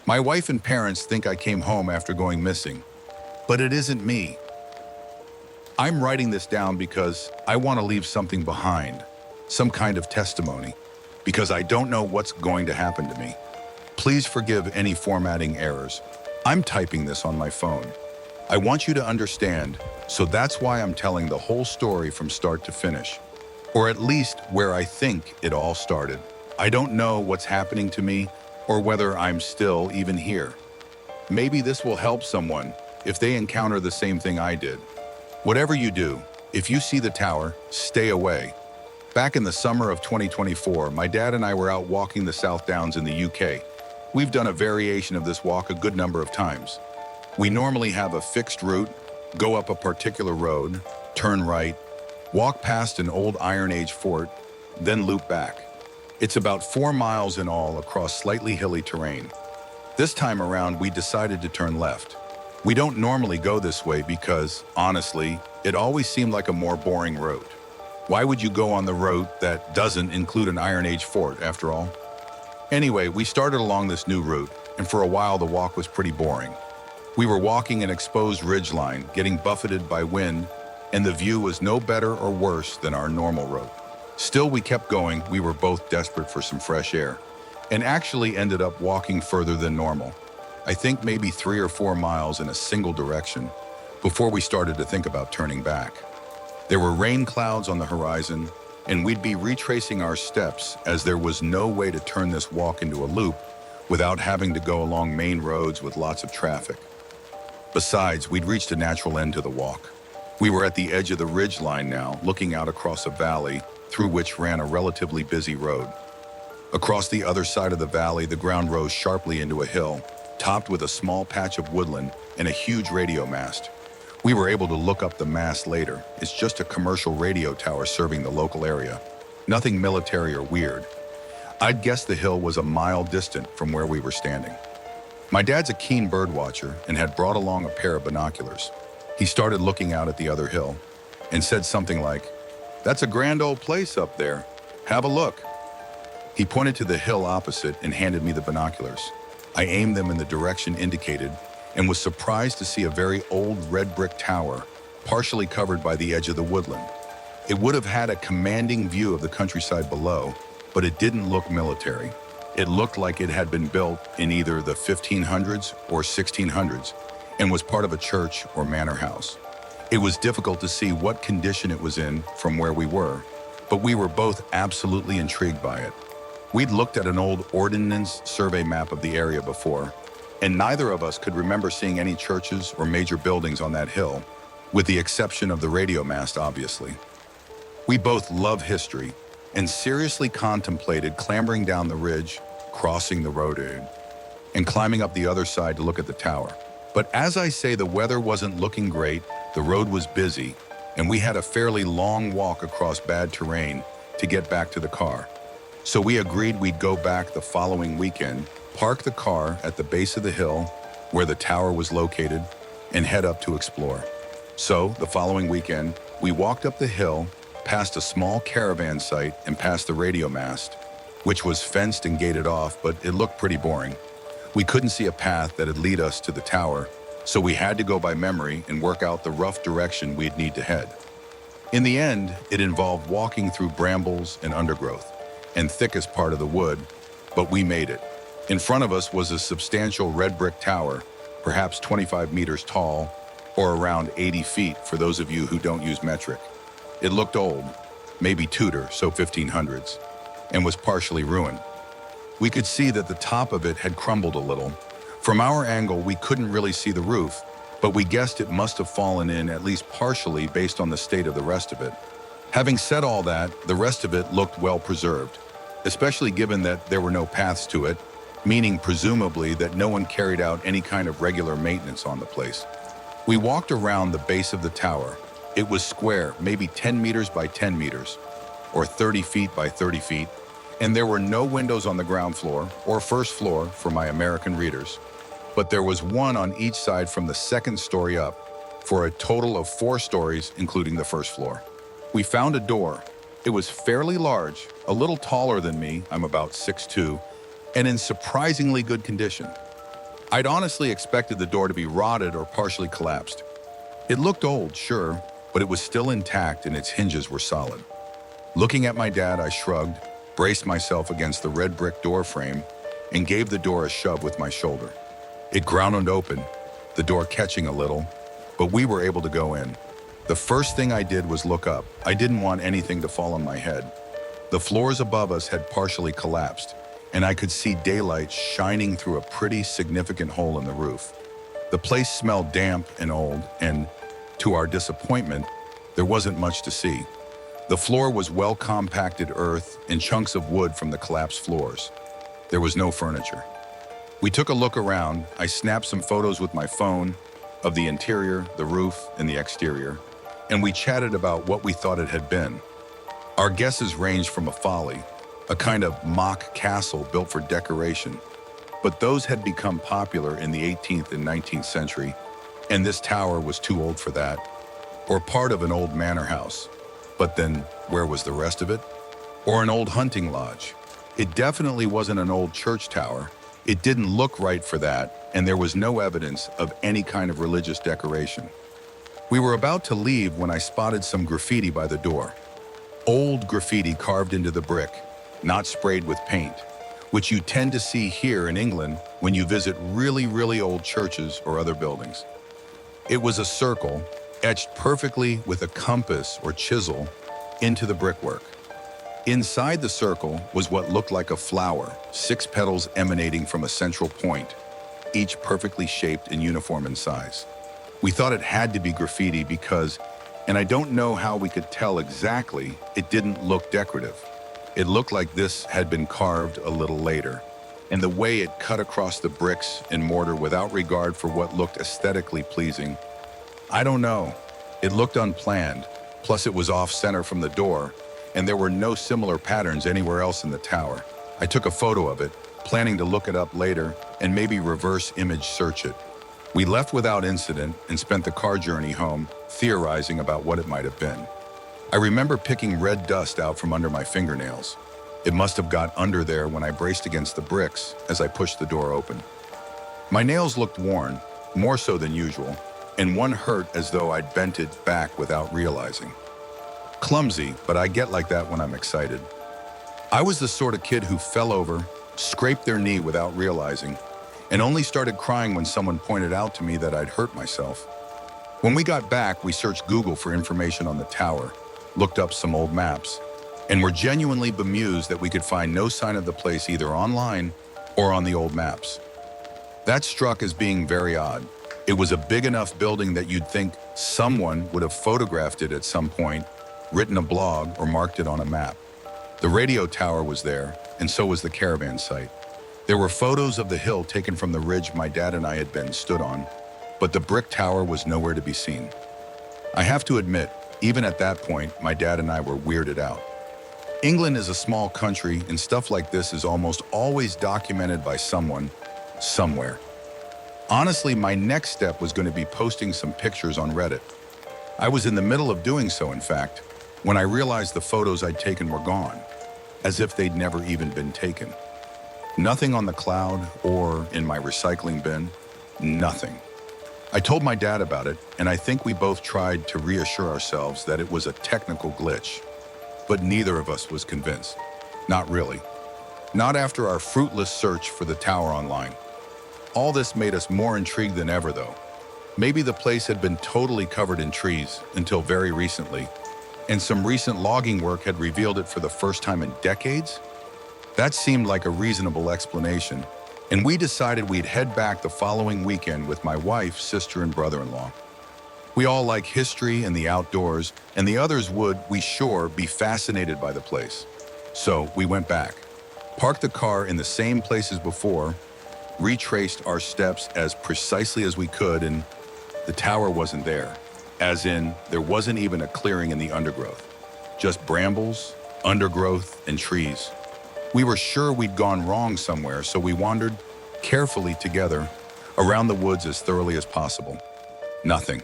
My wife and parents think I came home after going missing, but it isn't me. I'm writing this down because I want to leave something behind, some kind of testimony, because I don't know what's going to happen to me. Please forgive any formatting errors. I'm typing this on my phone. I want you to understand, so that's why I'm telling the whole story from start to finish, or at least where I think it all started. I don't know what's happening to me or whether I'm still even here. Maybe this will help someone if they encounter the same thing I did. Whatever you do, if you see the tower, stay away. Back in the summer of 2024, my dad and I were out walking the South Downs in the UK. We've done a variation of this walk a good number of times. We normally have a fixed route, go up a particular road, turn right, walk past an old Iron Age fort, then loop back. It's about 4 miles in all across slightly hilly terrain. This time around, we decided to turn left. We don't normally go this way because, honestly, it always seemed like a more boring road. Why would you go on the road that doesn't include an Iron Age fort, after all? Anyway, we started along this new route, and for a while the walk was pretty boring. We were walking an exposed ridgeline, getting buffeted by wind, and the view was no better or worse than our normal road. Still, we kept going. We were both desperate for some fresh air, and actually ended up walking further than normal. I think maybe 3 or 4 miles in a single direction before we started to think about turning back. There were rain clouds on the horizon, and we'd be retracing our steps as there was no way to turn this walk into a loop without having to go along main roads with lots of traffic. Besides, we'd reached a natural end to the walk. We were at the edge of the ridgeline now, looking out across a valley through which ran a relatively busy road. Across the other side of the valley, the ground rose sharply into a hill, topped with a small patch of woodland and a huge radio mast. We were able to look up the mast later. It's just a commercial radio tower serving the local area. Nothing military or weird. I'd guess the hill was a mile distant from where we were standing. My dad's a keen bird watcher and had brought along a pair of binoculars. He started looking out at the other hill and said something like, "That's a grand old place up there. Have a look." He pointed to the hill opposite and handed me the binoculars. I aimed them in the direction indicated and was surprised to see a very old red brick tower, partially covered by the edge of the woodland. It would have had a commanding view of the countryside below, but it didn't look military. It looked like it had been built in either the 1500s or 1600s and was part of a church or manor house. It was difficult to see what condition it was in from where we were, but we were both absolutely intrigued by it. We'd looked at an old ordnance survey map of the area before, and neither of us could remember seeing any churches or major buildings on that hill, with the exception of the radio mast, obviously. We both love history and seriously contemplated clambering down the ridge, crossing the road, and climbing up the other side to look at the tower. But as I say, the weather wasn't looking great, the road was busy, and we had a fairly long walk across bad terrain to get back to the car. So we agreed we'd go back the following weekend, park the car at the base of the hill where the tower was located, and head up to explore. So the following weekend, we walked up the hill, past a small caravan site and past the radio mast, which was fenced and gated off, but it looked pretty boring. We couldn't see a path that'd lead us to the tower, so we had to go by memory and work out the rough direction we'd need to head. In the end, it involved walking through brambles and undergrowth and thickest part of the wood, but we made it. In front of us was a substantial red brick tower, perhaps 25 meters tall, or around 80 feet for those of you who don't use metric. It looked old, maybe Tudor, so 1500s, and was partially ruined. We could see that the top of it had crumbled a little. From our angle, we couldn't really see the roof, but we guessed it must have fallen in at least partially based on the state of the rest of it. Having said all that, the rest of it looked well preserved, especially given that there were no paths to it, meaning presumably that no one carried out any kind of regular maintenance on the place. We walked around the base of the tower. It was square, maybe 10 meters by 10 meters, or 30 feet by 30 feet, and there were no windows on the ground floor or first floor for my American readers, but there was one on each side from the second story up, for a total of 4 stories, including the first floor. We found a door. It was fairly large, a little taller than me, I'm about 6'2", and in surprisingly good condition. I'd honestly expected the door to be rotted or partially collapsed. It looked old, sure, but it was still intact and its hinges were solid. Looking at my dad, I shrugged, braced myself against the red brick door frame, and gave the door a shove with my shoulder. It grounded open, the door catching a little, but we were able to go in. The first thing I did was look up. I didn't want anything to fall on my head. The floors above us had partially collapsed, and I could see daylight shining through a pretty significant hole in the roof. The place smelled damp and old, and to our disappointment, there wasn't much to see. The floor was well-compacted earth and chunks of wood from the collapsed floors. There was no furniture. We took a look around. I snapped some photos with my phone of the interior, the roof, and the exterior, and we chatted about what we thought it had been. Our guesses ranged from a folly, a kind of mock castle built for decoration, but those had become popular in the 18th and 19th century, and this tower was too old for that, or part of an old manor house. But then, where was the rest of it? Or an old hunting lodge? It definitely wasn't an old church tower. It didn't look right for that, and there was no evidence of any kind of religious decoration. We were about to leave when I spotted some graffiti by the door. Old graffiti carved into the brick, not sprayed with paint, which you tend to see here in England when you visit really old churches or other buildings. It was a circle, etched perfectly with a compass or chisel into the brickwork. Inside the circle was what looked like a flower, 6 petals emanating from a central point, each perfectly shaped and uniform in size. We thought it had to be graffiti because, and I don't know how we could tell exactly, it didn't look decorative. It looked like this had been carved a little later, and the way it cut across the bricks and mortar without regard for what looked aesthetically pleasing, I don't know. It looked unplanned, plus it was off-center from the door, and there were no similar patterns anywhere else in the tower. I took a photo of it, planning to look it up later and maybe reverse image search it. We left without incident and spent the car journey home theorizing about what it might have been. I remember picking red dust out from under my fingernails. It must have got under there when I braced against the bricks as I pushed the door open. My nails looked worn, more so than usual, and one hurt as though I'd bent it back without realizing. Clumsy, but I get like that when I'm excited. I was the sort of kid who fell over, scraped their knee without realizing, and only started crying when someone pointed out to me that I'd hurt myself. When we got back, we searched Google for information on the tower, looked up some old maps, and were genuinely bemused that we could find no sign of the place either online or on the old maps. That struck as being very odd. It was a big enough building that you'd think someone would have photographed it at some point, written a blog, or marked it on a map. The radio tower was there, and so was the caravan site. There were photos of the hill taken from the ridge my dad and I had been stood on, but the brick tower was nowhere to be seen. I have to admit, even at that point, my dad and I were weirded out. England is a small country, and stuff like this is almost always documented by someone, somewhere. Honestly, my next step was going to be posting some pictures on Reddit. I was in the middle of doing so, in fact, when I realized the photos I'd taken were gone, as if they'd never even been taken. Nothing on the cloud or in my recycling bin, nothing. I told my dad about it, and I think we both tried to reassure ourselves that it was a technical glitch, but neither of us was convinced. Not really. Not after our fruitless search for the tower online. All this made us more intrigued than ever, though. Maybe the place had been totally covered in trees until very recently, and some recent logging work had revealed it for the first time in decades? That seemed like a reasonable explanation, and we decided we'd head back the following weekend with my wife, sister, and brother-in-law. We all like history and the outdoors, and the others would, we sure, be fascinated by the place. So we went back, parked the car in the same place as before, retraced our steps as precisely as we could, and the tower wasn't there. As in, there wasn't even a clearing in the undergrowth. Just brambles, undergrowth, and trees. We were sure we'd gone wrong somewhere, so we wandered carefully together around the woods as thoroughly as possible. Nothing.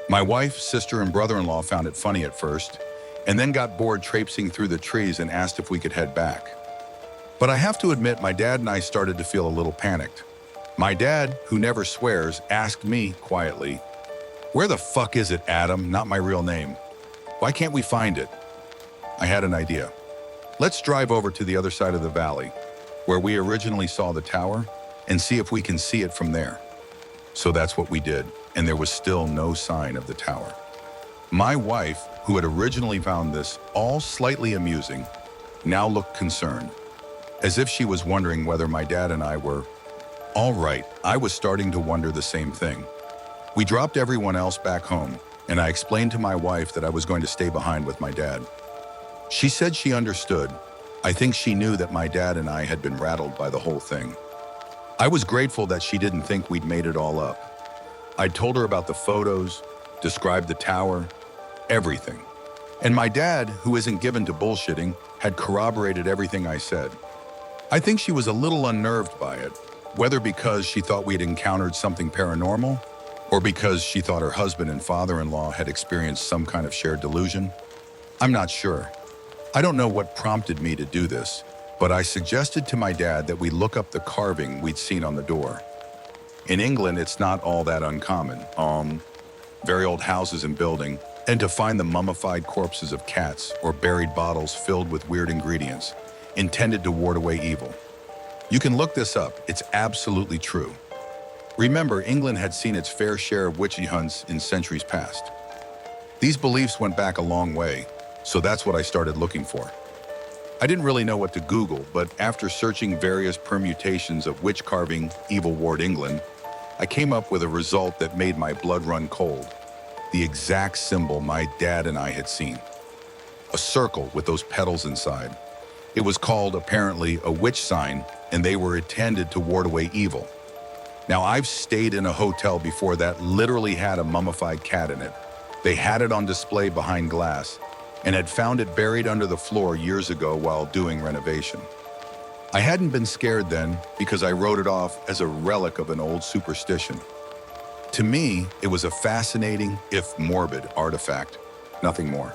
My wife, sister, and brother-in-law found it funny at first, and then got bored traipsing through the trees and asked if we could head back. But I have to admit, my dad and I started to feel a little panicked. My dad, who never swears, asked me quietly, "Where the fuck is it, Adam? Not my real name. Why can't we find it?" I had an idea. Let's drive over to the other side of the valley, where we originally saw the tower, and see if we can see it from there. So that's what we did, and there was still no sign of the tower. My wife, who had originally found this all slightly amusing, now looked concerned, as if she was wondering whether my dad and I were all right. I was starting to wonder the same thing. We dropped everyone else back home, and I explained to my wife that I was going to stay behind with my dad. She said she understood. I think she knew that my dad and I had been rattled by the whole thing. I was grateful that she didn't think we'd made it all up. I told her about the photos, described the tower, everything. And my dad, who isn't given to bullshitting, had corroborated everything I said. I think she was a little unnerved by it, whether because she thought we'd encountered something paranormal, or because she thought her husband and father-in-law had experienced some kind of shared delusion. I'm not sure. I don't know what prompted me to do this, but I suggested to my dad that we look up the carving we'd seen on the door. In England, it's not all that uncommon. Very old houses and buildings, and to find the mummified corpses of cats or buried bottles filled with weird ingredients, intended to ward away evil. You can look this up, it's absolutely true. Remember, England had seen its fair share of witchy hunts in centuries past. These beliefs went back a long way, so that's what I started looking for. I didn't really know what to Google, but after searching various permutations of witch carving, evil ward England, I came up with a result that made my blood run cold. The exact symbol my dad and I had seen. A circle with those petals inside. It was called, apparently, a witch sign, and they were intended to ward away evil. Now, I've stayed in a hotel before that literally had a mummified cat in it. They had it on display behind glass and had found it buried under the floor years ago while doing renovation. I hadn't been scared then because I wrote it off as a relic of an old superstition. To me, it was a fascinating, if morbid, artifact, nothing more.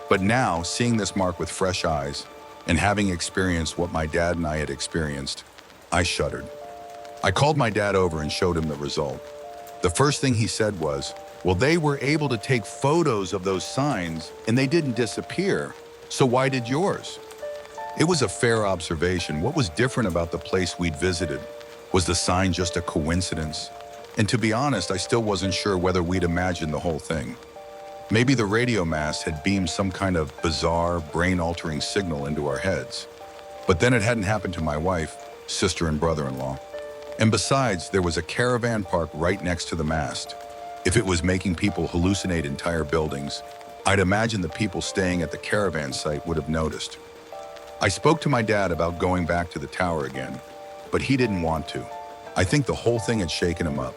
But now, seeing this mark with fresh eyes, and having experienced what my dad and I had experienced, I shuddered. I called my dad over and showed him the result. The first thing he said was, "Well, they were able to take photos of those signs and they didn't disappear, so why did yours?" It was a fair observation. What was different about the place we'd visited? Was the sign just a coincidence? And to be honest, I still wasn't sure whether we'd imagined the whole thing. Maybe the radio mast had beamed some kind of bizarre, brain-altering signal into our heads. But then it hadn't happened to my wife, sister, and brother-in-law. And besides, there was a caravan park right next to the mast. If it was making people hallucinate entire buildings, I'd imagine the people staying at the caravan site would have noticed. I spoke to my dad about going back to the tower again, but he didn't want to. I think the whole thing had shaken him up.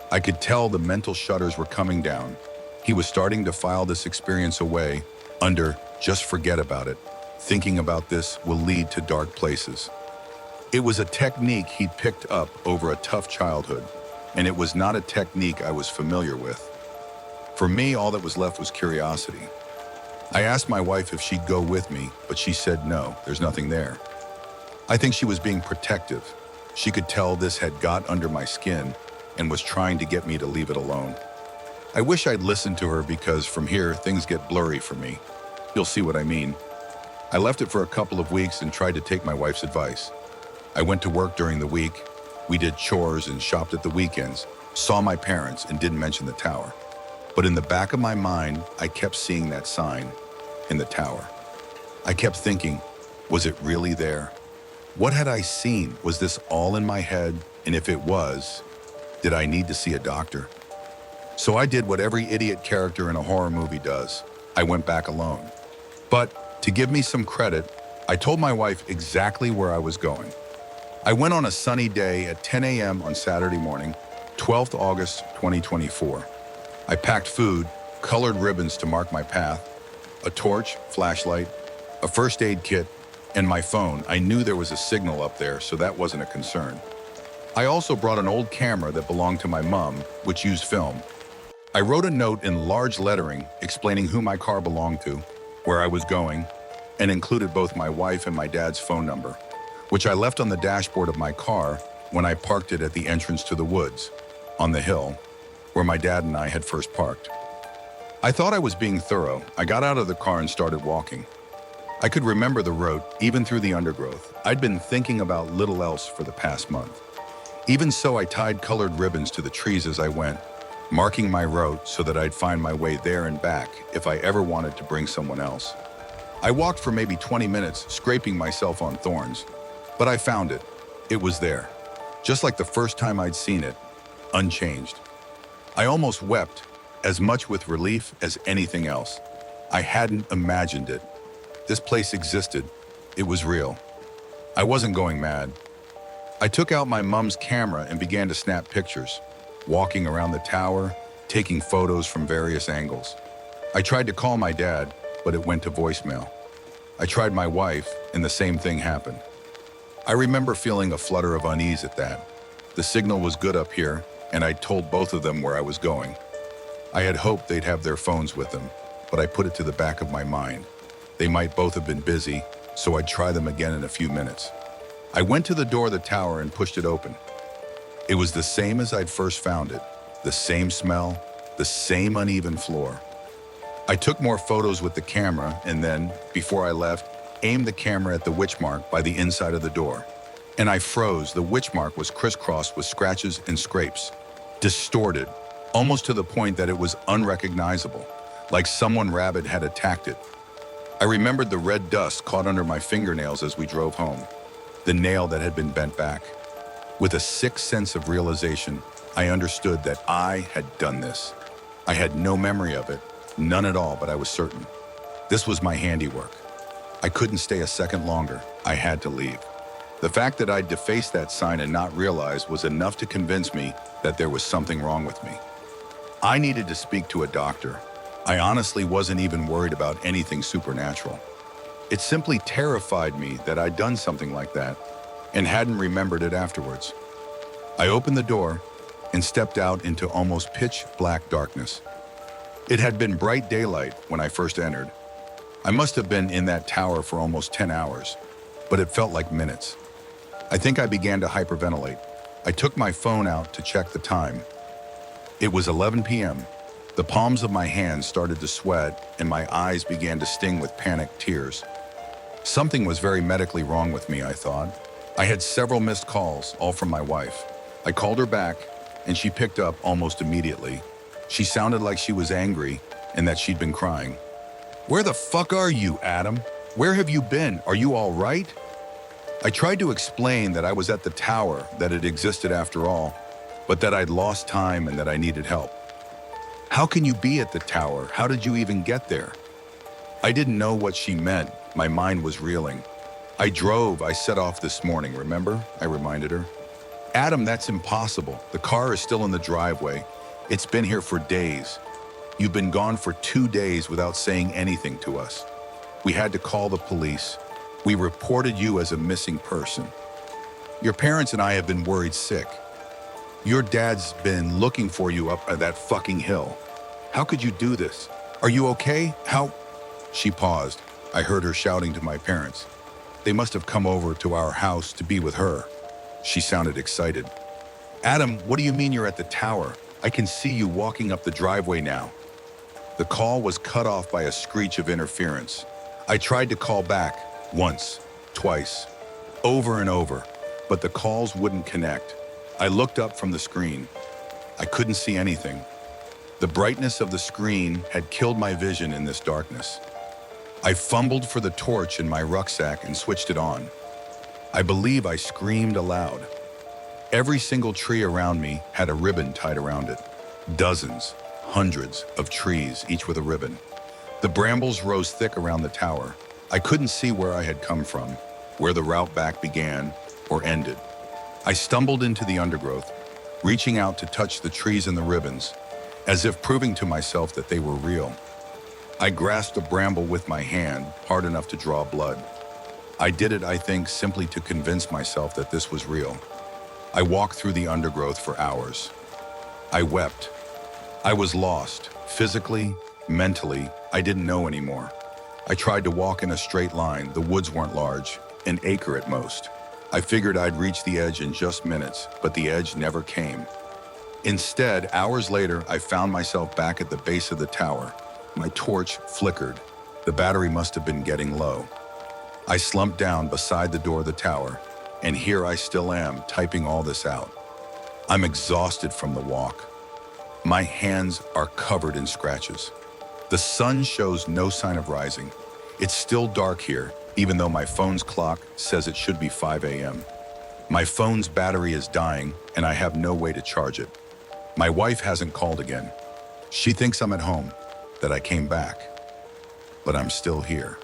I could tell the mental shutters were coming down. He was starting to file this experience away under "just forget about it. Thinking about this will lead to dark places." It was a technique he'd picked up over a tough childhood, and it was not a technique I was familiar with. For me, all that was left was curiosity. I asked my wife if she'd go with me, but she said no, there's nothing there. I think she was being protective. She could tell this had got under my skin and was trying to get me to leave it alone. I wish I'd listened to her because from here, things get blurry for me. You'll see what I mean. I left it for a couple of weeks and tried to take my wife's advice. I went to work during the week. We did chores and shopped at the weekends, saw my parents and didn't mention the tower. But in the back of my mind, I kept seeing that sign in the tower. I kept thinking, was it really there? What had I seen? Was this all in my head? And if it was, did I need to see a doctor? So I did what every idiot character in a horror movie does. I went back alone. But to give me some credit, I told my wife exactly where I was going. I went on a sunny day at 10 a.m. on Saturday morning, 12th August 2024. I packed food, colored ribbons to mark my path, a torch, flashlight, a first aid kit, and my phone. I knew there was a signal up there, so that wasn't a concern. I also brought an old camera that belonged to my mom, which used film. I wrote a note in large lettering explaining who my car belonged to, where I was going, and included both my wife and my dad's phone number, which I left on the dashboard of my car when I parked it at the entrance to the woods, on the hill, where my dad and I had first parked. I thought I was being thorough. I got out of the car and started walking. I could remember the road, even through the undergrowth. I'd been thinking about little else for the past month. Even so, I tied colored ribbons to the trees as I went, marking my route so that I'd find my way there and back if I ever wanted to bring someone else. I walked for maybe 20 minutes, scraping myself on thorns, but I found it. It was there, just like the first time I'd seen it, unchanged. I almost wept, as much with relief as anything else. I hadn't imagined it. This place existed. It was real. I wasn't going mad. I took out my mom's camera and began to snap pictures, walking around the tower, taking photos from various angles. I tried to call my dad, but it went to voicemail. I tried my wife, and the same thing happened. I remember feeling a flutter of unease at that. The signal was good up here, and I told both of them where I was going. I had hoped they'd have their phones with them, but I put it to the back of my mind. They might both have been busy, so I'd try them again in a few minutes. I went to the door of the tower and pushed it open. It was the same as I'd first found it, the same smell, the same uneven floor. I took more photos with the camera and then, before I left, aimed the camera at the witch mark by the inside of the door. And I froze. The witch mark was crisscrossed with scratches and scrapes, distorted, almost to the point that it was unrecognizable, like someone rabid had attacked it. I remembered the red dust caught under my fingernails as we drove home, the nail that had been bent back. With a sick sense of realization, I understood that I had done this. I had no memory of it, none at all, but I was certain. This was my handiwork. I couldn't stay a second longer. I had to leave. The fact that I'd defaced that sign and not realized was enough to convince me that there was something wrong with me. I needed to speak to a doctor. I honestly wasn't even worried about anything supernatural. It simply terrified me that I'd done something like that and hadn't remembered it afterwards. I opened the door and stepped out into almost pitch black darkness. It had been bright daylight when I first entered. I must have been in that tower for almost 10 hours, but it felt like minutes. I think I began to hyperventilate. I took my phone out to check the time. It was 11 p.m. The palms of my hands started to sweat and my eyes began to sting with panicked tears. Something was very medically wrong with me, I thought. I had several missed calls, all from my wife. I called her back and she picked up almost immediately. She sounded like she was angry and that she'd been crying. "Where the fuck are you, Adam? Where have you been? Are you all right?" I tried to explain that I was at the tower, that it existed after all, but that I'd lost time and that I needed help. "How can you be at the tower? How did you even get there?" I didn't know what she meant. My mind was reeling. "I drove. I set off this morning, remember?" I reminded her. "Adam, that's impossible. The car is still in the driveway. It's been here for days. You've been gone for 2 days without saying anything to us. We had to call the police. We reported you as a missing person. Your parents and I have been worried sick. Your dad's been looking for you up at that fucking hill. How could you do this? Are you okay? How?" She paused. I heard her shouting to my parents. They must have come over to our house to be with her. She sounded excited. "Adam, what do you mean you're at the tower? I can see you walking up the driveway now." The call was cut off by a screech of interference. I tried to call back, once, twice, over and over, but the calls wouldn't connect. I looked up from the screen. I couldn't see anything. The brightness of the screen had killed my vision in this darkness. I fumbled for the torch in my rucksack and switched it on. I believe I screamed aloud. Every single tree around me had a ribbon tied around it. Dozens, hundreds of trees, each with a ribbon. The brambles rose thick around the tower. I couldn't see where I had come from, where the route back began or ended. I stumbled into the undergrowth, reaching out to touch the trees and the ribbons, as if proving to myself that they were real. I grasped a bramble with my hand, hard enough to draw blood. I did it, I think, simply to convince myself that this was real. I walked through the undergrowth for hours. I wept. I was lost, physically, mentally. I didn't know anymore. I tried to walk in a straight line. The woods weren't large, an acre at most. I figured I'd reach the edge in just minutes, but the edge never came. Instead, hours later, I found myself back at the base of the tower. My torch flickered. The battery must have been getting low. I slumped down beside the door of the tower, and here I still am, typing all this out. I'm exhausted from the walk. My hands are covered in scratches. The sun shows no sign of rising. It's still dark here, even though my phone's clock says it should be 5 a.m. My phone's battery is dying, and I have no way to charge it. My wife hasn't called again. She thinks I'm at home, that I came back. But I'm still here.